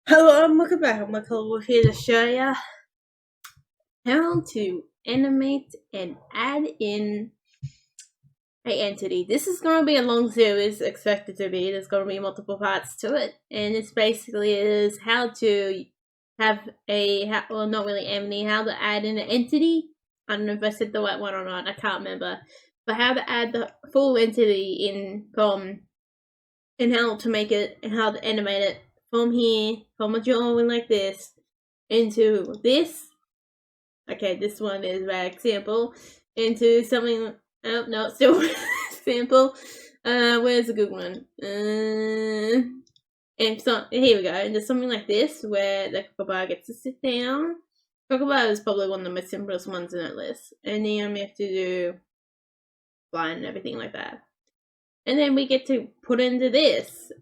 Hello and welcome back. I'm Redcollarwolf here to show you how to animate and add in an entity. This is going to be a long series, expected to be. There's going to be multiple parts to it, and it's basically is how to have well, not really animating, how to add in an entity. I don't know if I said the right one or not. I can't remember, but how to add the full entity in from, and how to make it, and how to animate it from here, from a drawing like this, into this. Okay, this one is my example. Into something, oh no, still example. Where's a good one? And so, here we go, into something like this, where the crocodile gets to sit down. Crocodile is probably one of the most simplest ones in that list. And then we have to do flying and everything like that. And then we get to put into this,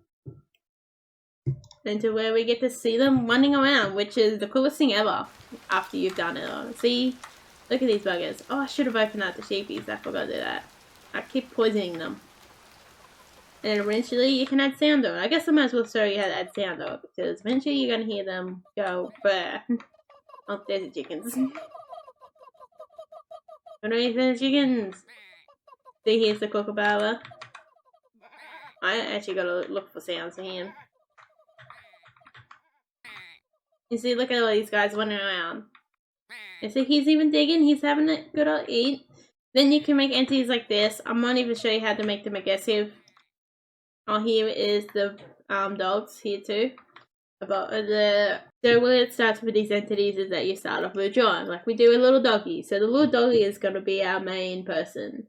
into where we get to see them running around, which is the coolest thing ever after you've done it all. See? Look at these buggers. Oh, I should have opened out the sheepies. I forgot to do that. I keep poisoning them. And eventually you can add sound on it. I guess I might as well show you how to add sound on it, because eventually you're going to hear them go, bah. Oh, there's the chickens. Underneath the chickens. See, here's the kookaburra. I actually gotta look for sounds for him. You see, look at all these guys running around. You see, he's even digging. He's having a good old eat. Then you can make entities like this. I'm not even show you how to make them aggressive. Oh, here is the dogs here too. About so where it starts with these entities is that you start off with a drawing, like we do a little doggy. So the little doggy is going to be our main person.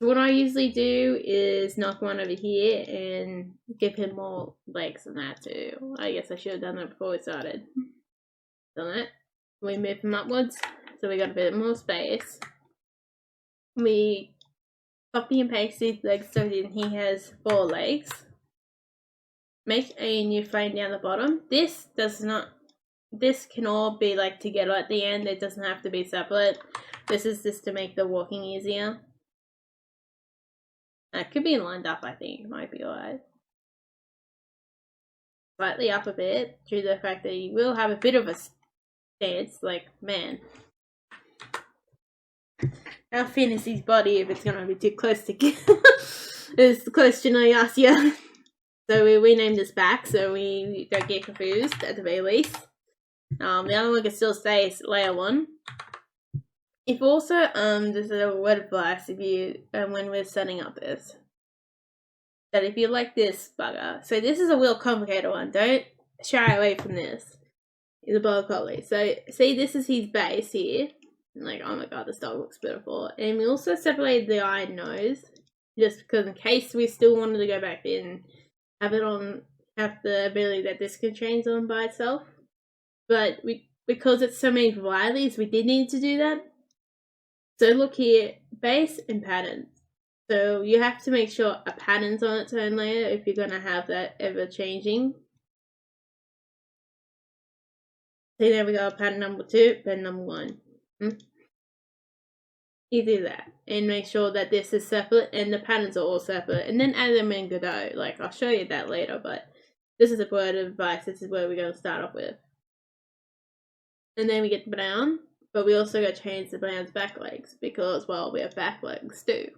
So what I usually do is knock one over here and give him more legs than that too. I guess I should have done that before we started. Done it. We move him upwards, so we got a bit more space. We copy and paste these legs so then he has 4 legs. Make a new frame down the bottom. This can all be like together at the end. It doesn't have to be separate. This is just to make the walking easier. It could be lined up, I think. It might be alright. Slightly up a bit, due to the fact that you will have a bit of a stance, like, man. How thin is his body if it's gonna be too close together? Is the question I asked you. So we renamed this back so we don't get confused at the very least. The other one can still stay layer 1. If also, there's a word of advice if you, when we're setting up this. That if you like this bugger, so this is a real complicated one, don't shy away from this. He's a border collie. So, see, this is his base here. And like, oh my god, this dog looks beautiful. And we also separated the eye and nose, just because in case we still wanted to go back in, have the ability that this can change on by itself. But because it's so many varieties, we did need to do that. So look here, base and patterns. So you have to make sure a pattern's on its own layer if you're going to have that ever changing. See, there we go, pattern number 2, pattern number 1. You do that. And make sure that this is separate and the patterns are all separate. And then add them in Godot. Like, I'll show you that later, but this is a word of advice. This is where we're going to start off with. And then we get the brown. But we also got to change the brown's back legs. Because, well, we have back legs too.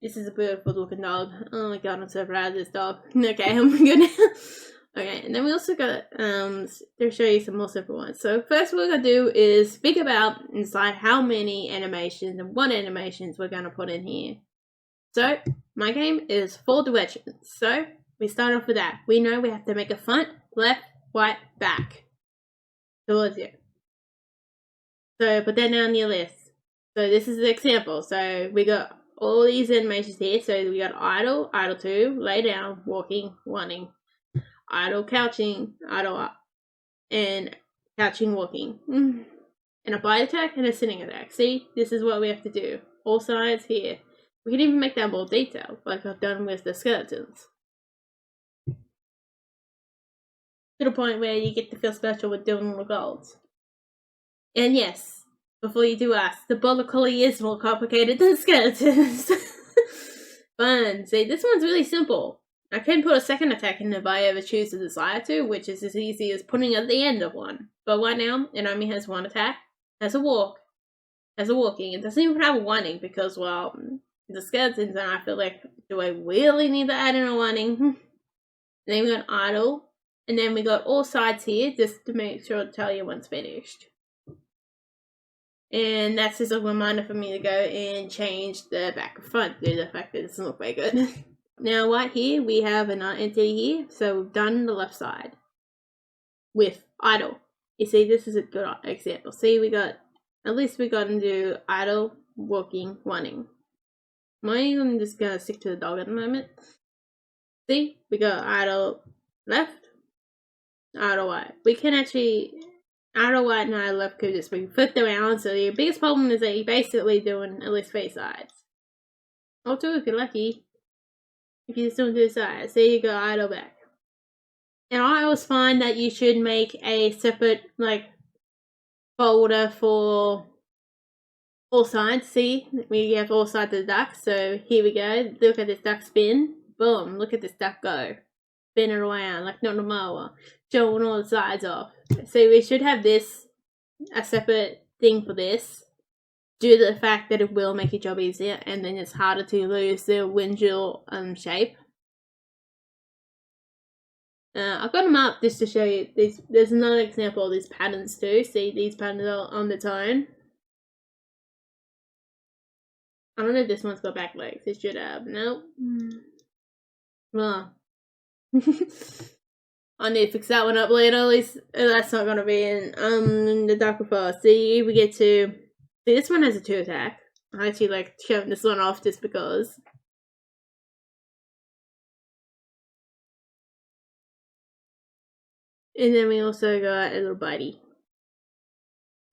This is a beautiful looking dog. Oh my god, I'm so proud of this dog. Okay, I'm good now. Okay, and then we also got to show you some more simple ones. So first what we're going to do is think about and decide how many animations and what animations we're going to put in here. So my game is 4 directions. So we start off with that. We know we have to make a front, left, right, back. Towards you. So put that down on your list. So this is the example. So we got all these animations here. So we got idle, idle 2, lay down, walking, running. Idle, couching, idle up, and couching, walking. And a bite attack and a sitting attack. See, this is what we have to do. All sides here. We can even make that more detailed, like I've done with the skeletons. To the point where you get to feel special with doing the golds. And yes, before you do ask, the border collie is more complicated than skeletons. Fun. See, this one's really simple. I can put a second attack in if I ever choose to desire to, which is as easy as putting it at the end of one. But right now, it only has one attack, has a walk, has a walking. It doesn't even have a whining because, well, the skeletons, and I feel like, do I really need to add in a whining? Then we got idle, and then we got all sides here just to make sure to tell you when it's finished. And that's just a reminder for me to go and change the back and front due to the fact that it doesn't look very good. Now right here we have an entity here, so we've done the left side with idle. You see, this is a good example. See, we got, at least we got into idle, walking, running. I'm just gonna stick to the dog at the moment. See, we got idle left, idle right. We can actually, idle right and idle left could just be flipped around, so the biggest problem is that you're basically doing at least 3 sides. Or 2 if you're lucky. If you just don't do sides, so you go idle back. And I always find that you should make a separate, like, folder for all sides. See, we have all sides of the duck, so here we go. Look at this duck spin. Boom, look at this duck go. Spin it around like not a mower. Showing all the sides off. So we should have this, a separate thing for this, due to the fact that it will make your job easier, and then it's harder to lose the windmill shape. I've got them up just to show you. There's another example of these patterns too. See, these patterns are on its own. I don't know if this one's got back legs. It should have. Nope. Well. I need to fix that one up later. At least that's not going to be in the darker forest. See, we get to... See, this one has a 2 attack. I actually like showing this one off just because. And then we also got a little buddy.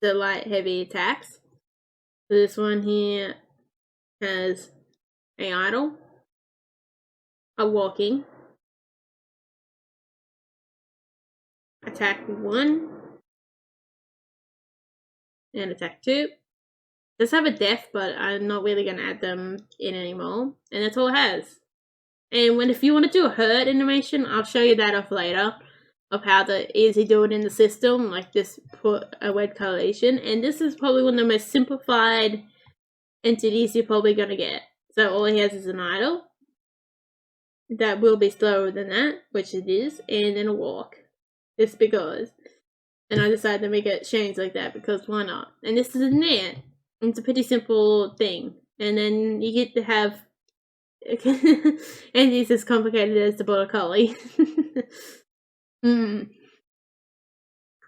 The light heavy attacks. So this one here has a idle, a walking, attack 1, and attack 2. Does have a death, but I'm not really going to add them in anymore. And that's all it has. And if you want to do a hurt animation, I'll show you that off later. Of how to easily do it in the system. Like just put a red coloration. And this is probably one of the most simplified entities you're probably going to get. So all he has is an idle. That will be slower than that, which it is. And then a walk. Just because. And I decided to make it change like that because why not? And this is an ant. It's a pretty simple thing. And then you get to have entities as complicated as the border collie.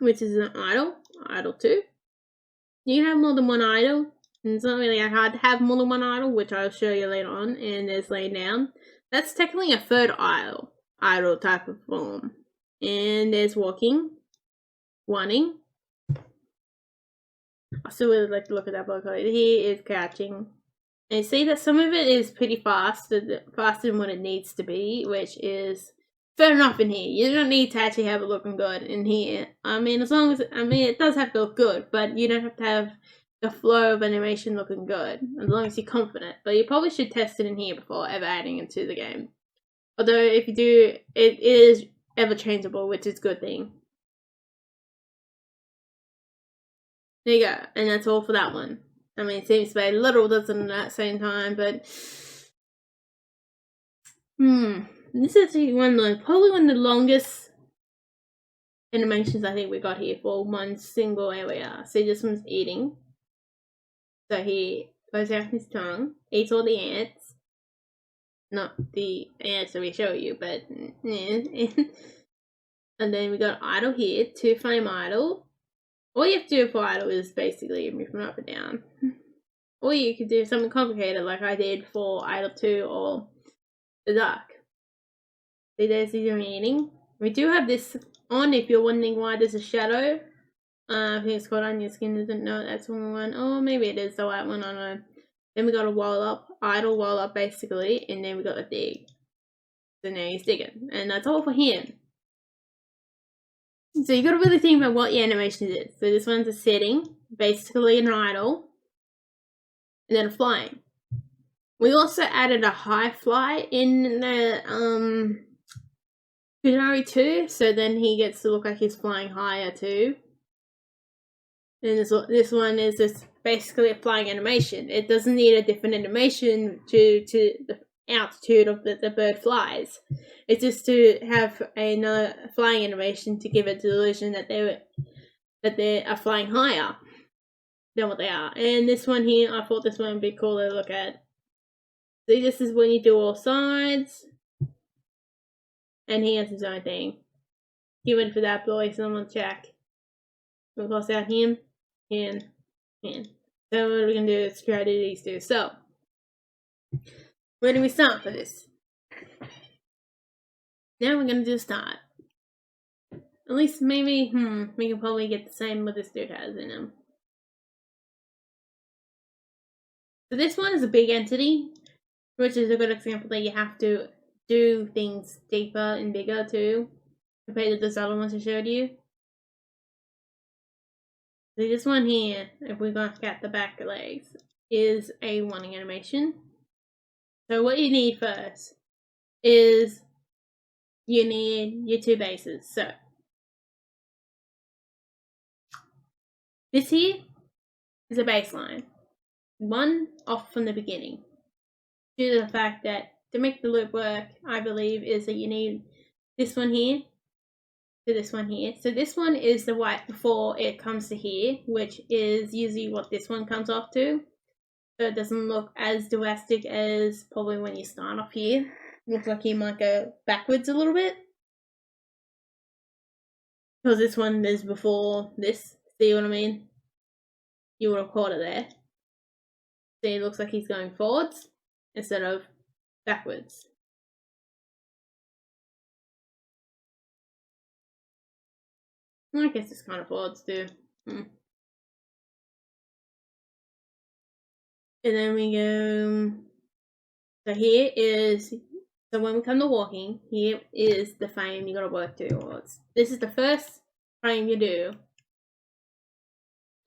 Which is an idle. Idle 2. You can have more than one idle. And it's not really hard to have more than one idle, which I'll show you later on. And there's laying down. That's technically a 3rd idle. Idle type of form. And there's walking. Running. I still really like to look at that block. Here is crouching. And you see that some of it is pretty fast. Faster than what it needs to be. Which is fair enough in here. You don't need to actually have it looking good in here. I mean, as long as, it does have to look good, but you don't have to have the flow of animation looking good, as long as you're confident. But you probably should test it in here before ever adding it to the game. Although, if you do, it is ever changeable, which is a good thing. There you go, and that's all for that one. I mean, it seems to be a little doesn't at the same time, but... This is actually probably one of the longest animations I think we got here for one single area. So this one's eating. So he goes out his tongue, eats all the ants. Not the ants that we show you, but yeah. And then we got idle here, 2 flame idle. All you have to do for idle is basically move them up and down. Or you could do something complicated like I did for idle 2 or the duck. See, there's the eating. We do have this on if you're wondering why there's a shadow. I think it's called on your skin, doesn't know that's the one. Oh, maybe it is the white one, I don't know. Then we got a wall up, idle wall up basically, and then we got a dig. So now he's digging. And that's all for him. So you gotta really think about what your animation is. So this one's a setting, basically an idle, and then a flying. We also added a high fly in the Godot too, so then he gets to look like he's flying higher too. And this one is just basically a flying animation. It doesn't need a different animation to the altitude of the bird flies. It's just to have another flying animation to give it the illusion that they are flying higher than what they are. And this one here, I thought this one would be cool to look at. See, this is when you do all sides. And he has his own thing. He went for that boy, someone check. We'll cross out him, and. So what we're going to do is try to do these two. So, where do we start for this? Now we're going to do start. At least maybe, we can probably get the same what this dude has in him. So this one is a big entity, which is a good example that you have to do things deeper and bigger too, compared to those other ones I showed you. So this one here, if we look at the back legs, is a running animation. So what you need first is you need your two bases. So this here is a baseline, one off from the beginning, due to the fact that to make the loop work, I believe, is that you need this one here to this one here. So this one is the white before it comes to here, which is usually what this one comes off to. So it doesn't look as drastic as probably when you start off here. It looks like you might go backwards a little bit. Because this one is before this. See what I mean? You will record it there. See, it looks like he's going forwards instead of backwards. I guess it's kind of forwards too. And then we go. So here is. So when we come to walking, here is the frame you gotta work towards. This is the first frame you do.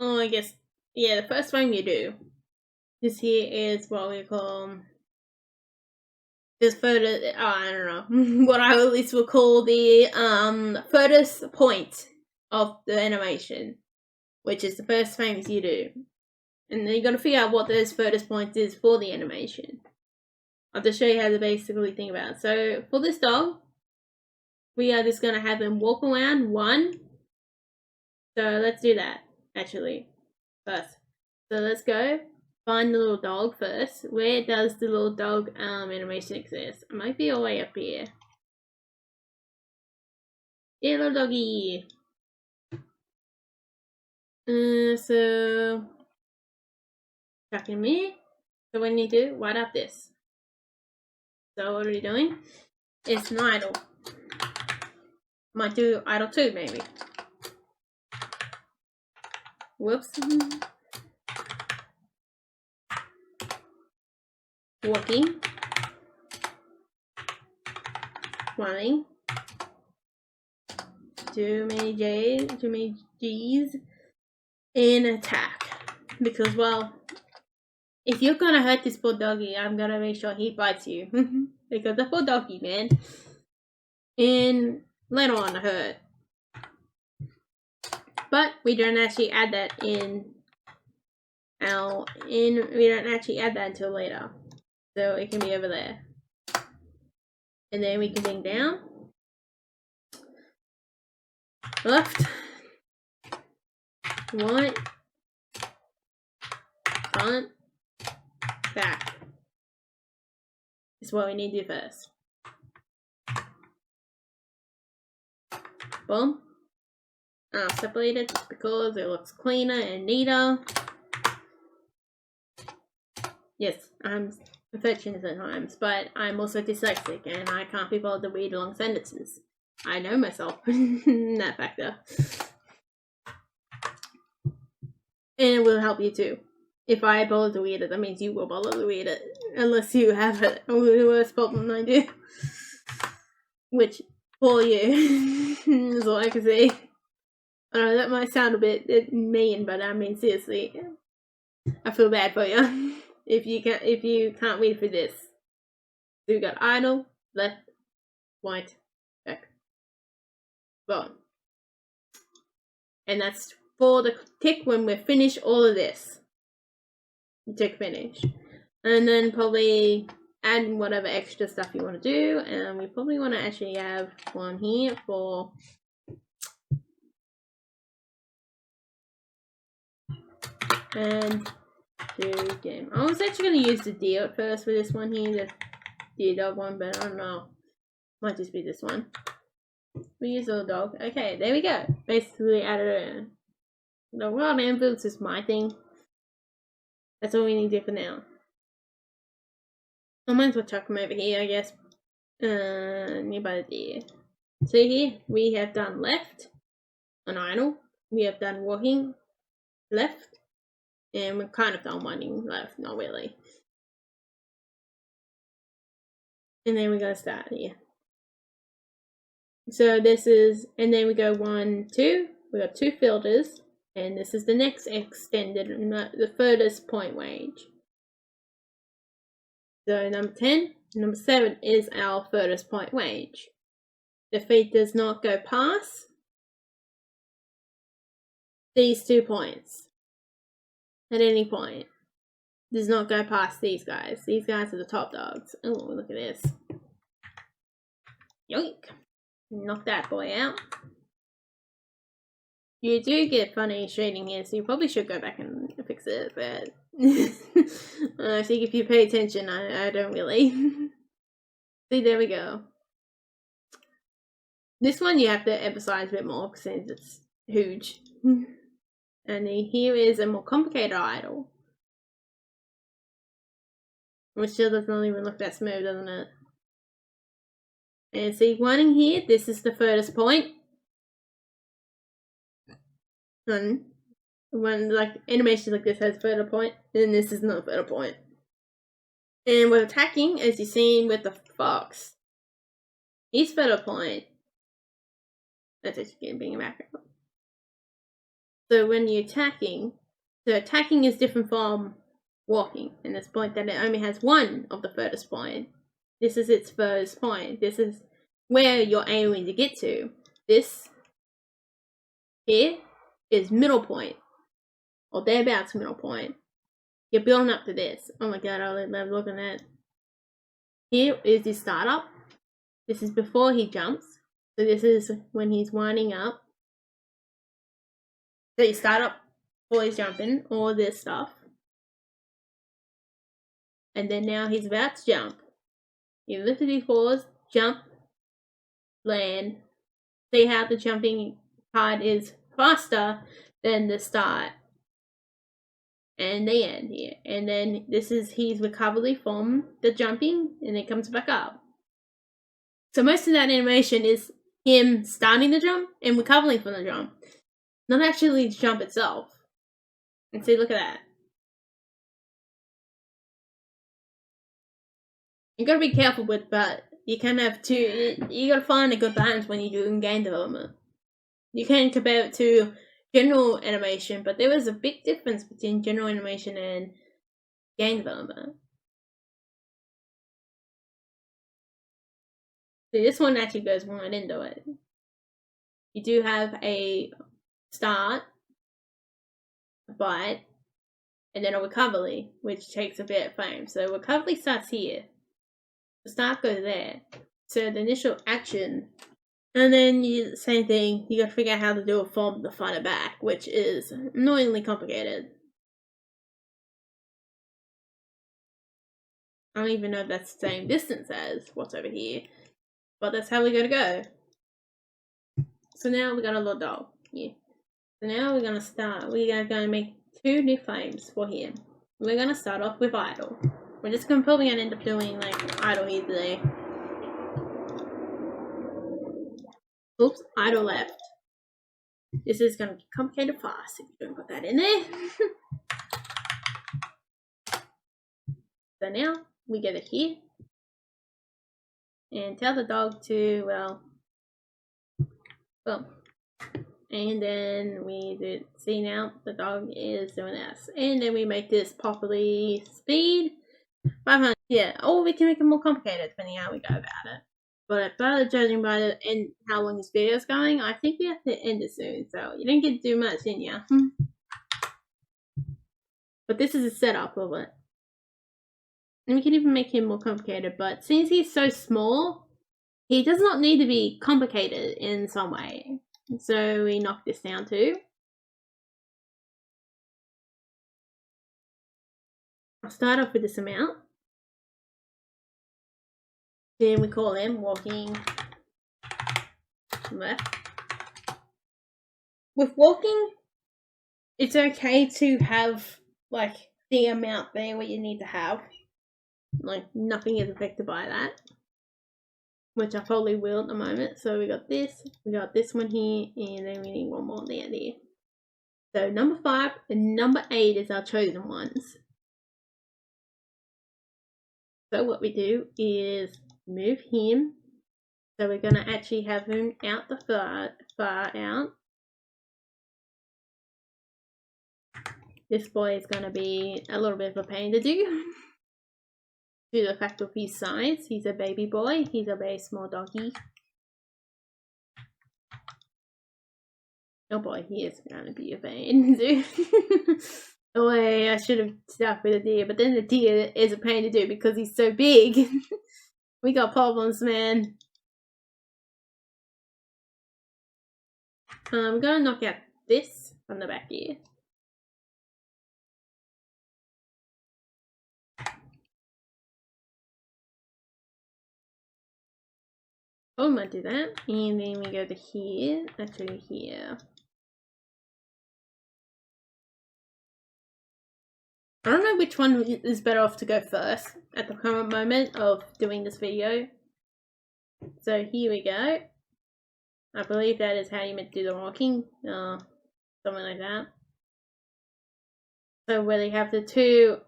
Oh, I guess. Yeah, the first frame you do. This here is what we call. This photo. Oh, I don't know. What I at least would call the furthest point of the animation, which is the first frames you do. And then you gotta figure out what those furthest points is for the animation. I'll just show you how to basically think about it. So for this dog, we are just gonna have him walk around one. So let's do that actually first. So let's go find the little dog first. Where does the little dog animation exist? It might be all the way up here. Yeah, little doggy. So back in me. So what do you do? Right up this. So what are we doing? It's an idle. Might do idle 2 maybe. Whoops. Walking. Running. Too many G's. And attack. Because, well, if you're gonna hurt this poor doggy, I'm gonna make sure he bites you. Because the poor doggy, man. And later on to hurt. But we don't actually add that in we don't actually add that until later. So it can be over there. And then we can bring down. Left. Right. Front. Back. Is what we need to do first. Boom. I'll separate it just because it looks cleaner and neater. Yes, I'm perfectionist at times, but I'm also dyslexic and I can't be bothered to read long sentences. I know myself in that factor. And it will help you too. If I bother to read it, that means you will bother to read it. Unless you have a worse problem than I do. Which, for you, is all I can say. I know that might sound a bit mean, but I mean, seriously, I feel bad for you. if you can't read through this. So we got idle, left, right, back, bottom. And that's for the tick when we finish all of this. Tick finish. And then probably add whatever extra stuff you want to do. And we probably want to actually have one here for and do game. I was actually going to use the deer at first for this one here, the deer dog one, but I don't know. Might just be this one. We use little dog. Okay, there we go. Basically added in. The wild ambulance is my thing. That's all we need to do for now. I might as well chuck them over here, I guess. Nearby the deer. So here we have done left on idle. We have done walking left. And we're kind of done winding left, not really. And then we gotta start here. So this is, and then we go 1, 2. We got 2 filters, and this is the next extended, the furthest point range. So number 10, number 7 is our furthest point range. The feed does not go past these 2 points at any point. Does not go past these guys. These guys are the top dogs. Oh, look at this. Yoink. Knock that boy out. You do get funny shading here, so you probably should go back and fix it, but I think if you pay attention, I don't really. See, there we go. This one you have to emphasize a bit more since it's huge. And then here is a more complicated idle. Which still doesn't even look that smooth, doesn't it? And see, one in here, this is the furthest point. And when like animation like this has further point, then this is not a further point. And with attacking, as you've seen with the fox, he's further point. That's actually being a background. So when you're attacking, so attacking is different from walking in this point that it only has one of the furthest point. This is its furthest point. This is where you're aiming to get to. This here is middle point, or thereabouts middle point. You're building up to this. Oh my god, I love looking at. Here is his startup. This is before he jumps. So this is when he's winding up. So you start up before he's jumping, all this stuff. And then now he's about to jump. You lift these paws, jump, land. See how the jumping part is faster than the start and the end here. And then this is his recovery from the jumping, and it comes back up. So most of that animation is him starting the jump and recovering from the jump, not actually the jump itself. And see, look at that. You gotta be careful with, but you can have two. You gotta find a good balance when you're doing game development. You can compare it to general animation, but there was a big difference between general animation and game development. See, this one actually goes right into it. You do have a start, but, and then a recovery, which takes a bit of frame. So recovery starts here. The start goes there. So the initial action, and then you same thing. You got to figure out how to do it from the front and back, which is annoyingly complicated. I don't even know if that's the same distance as what's over here, but that's how we're gonna go. So now we got a little dog here. So now we're gonna start. We are gonna make 2 new frames for him. We're gonna start off with idle. We're just probably gonna end up doing like idle here today. Oops, idle left. This is gonna be complicated fast if you don't put that in there. So now we get it here. And tell the dog to, well, And then we do, see now the dog is doing this. And then we make this properly speed 500. Yeah, or we can make it more complicated depending how we go about it. But judging by the end, how long this video is going, I think we have to end it soon. So you didn't get to do much, didn't you? But this is a setup of it. And we can even make him more complicated. But since he's so small, he does not need to be complicated in some way. So we knock this down too. I'll start off with this amount. Then we call him walking left. With walking, it's okay to have like the amount there what you need to have. Like nothing is affected by that. Which I probably will at the moment. So we got this one here, and then we need one more there. So number 5 and number 8 is our chosen ones. So what we do is move him. So we're gonna actually have him out the far out. This boy is gonna be a little bit of a pain to do. Due to the fact of his size, he's a baby boy, he's a very small doggy. Oh boy, he is gonna be a pain to do. Oh wait, I should have stuck with a deer, but then the deer is a pain to do because he's so big. We got problems, man. I'm gonna knock out this from the back here. Oh, I might do that. And then we go to here, actually here. I don't know which one is better off to go first at the current moment of doing this video. So here we go. I believe that is how you meant to do the walking. Something like that. So where they have the two,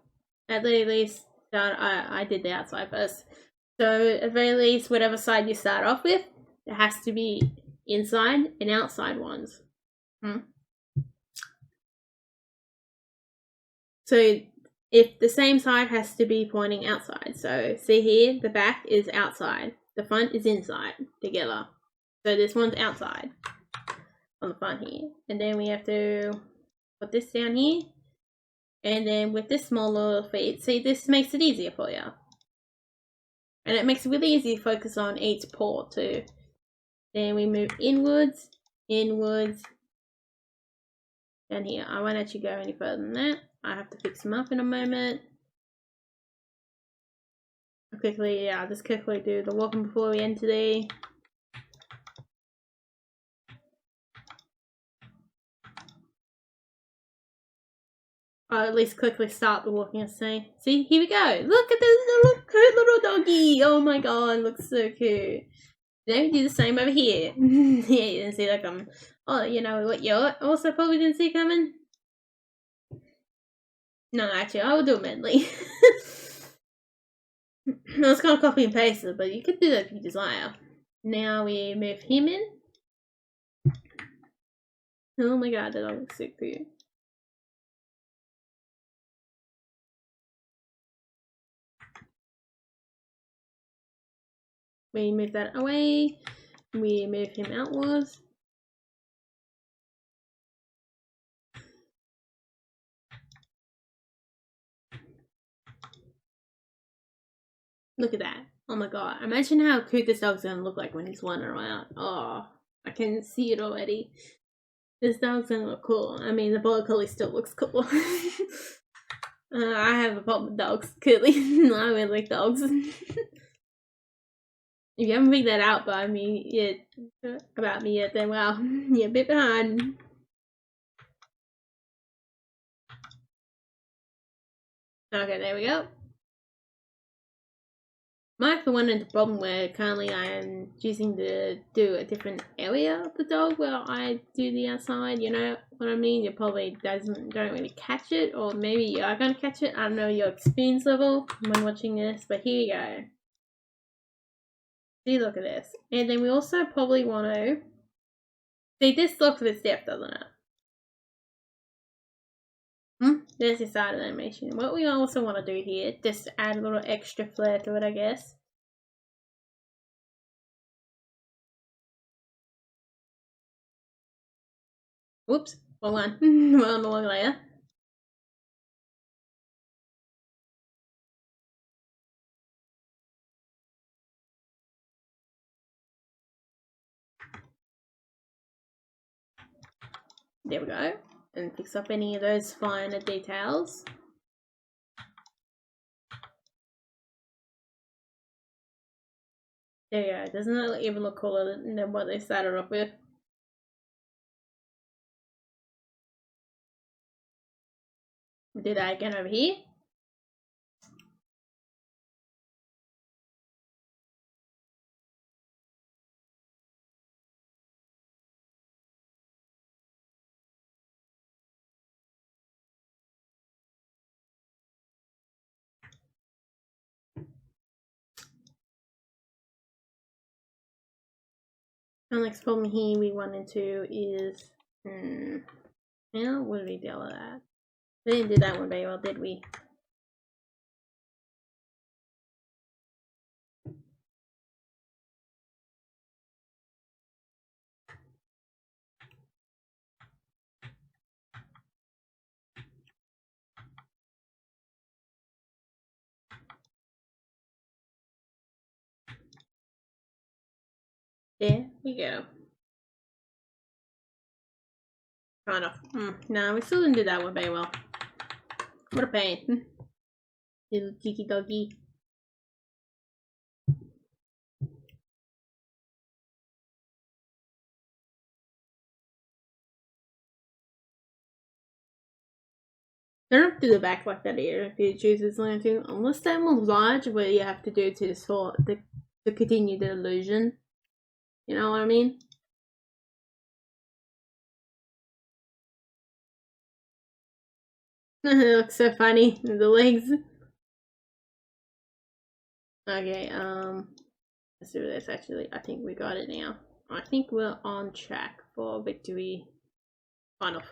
at the least, I did the outside first. So at the very least, whatever side you start off with, it has to be inside and outside ones. So if the same side has to be pointing outside. So see here, the back is outside, the front is inside together. So this one's outside on the front here. And then we have to put this down here. And then with this small little feet, see, this makes it easier for you. And it makes it really easy to focus on each paw too. Then we move inwards, inwards, down here. I won't actually go any further than that. I have to fix them up in a moment. I'll just quickly do the walking before we end today. Or at least quickly start the walking, I say. See, here we go. Look at this little cute little doggy. Oh my god, looks so cute. Then we do the same over here. Yeah, you didn't see that coming. Oh, you know what you also probably didn't see coming? No, actually, I will do it mentally. I was kind of copy and paste it, but you could do that if you desire. Now we move him in. Oh my god, that looks so cute. We move that away. We move him outwards. Look at that. Oh my god. Imagine how cute this dog's gonna look like when he's wandering around. Oh, I can see it already. This dog's gonna look cool. I mean, the border collie still looks cool. I have a problem with dogs, clearly. I really like dogs. If you haven't figured that out by me yet, about me yet, then well, you're a bit behind. Okay, there we go. Might be wondering the problem where currently I am choosing to do a different area of the dog where I do the outside, you know what I mean? You probably don't really catch it, or maybe you are going to catch it. I don't know your experience level when watching this, but here you go. See, look at this. And then we also probably want to See, this looks a bit stiff, doesn't it? There's the side animation. What we also want to do here, just add a little extra flair to it, I guess. Whoops, wrong one. We're on the wrong layer. There we go. And fix up any of those finer details. There you go. Doesn't it even look cooler than what they started off with? We'll do that again over here. The next problem here we run into is, what did we deal with that? We didn't do that one very well, did we? There we go. Kind of. No, we still didn't do that one very well. What a pain. Little cheeky doggy. Don't have to do the back like that here if you choose this lantern, unless that one's large where you have to do to sort to continue the illusion. You know what I mean? It looks so funny, the legs. Okay, let's do this actually. I think we got it now. I think we're on track for victory. Kind of.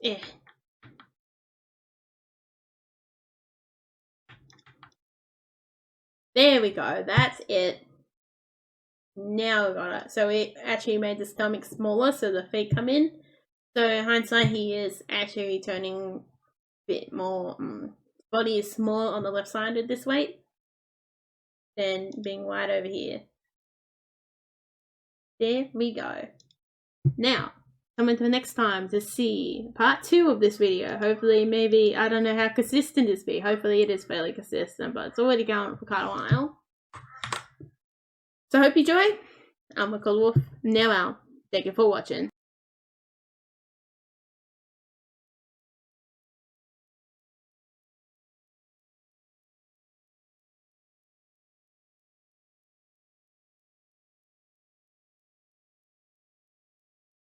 Yeah. There we go, that's it. Now we got it. So we actually made the stomach smaller so the feet come in. So in hindsight, he is actually turning a bit more, body is small on the left side of this weight than being wide over here. There we go. Now, come until next time to see part 2 of this video. Hopefully, maybe, I don't know how consistent this be. Hopefully it is fairly consistent, but it's already going for quite a while. So I hope you enjoy. I'm Redcollarwolf. Now out. Thank you for watching.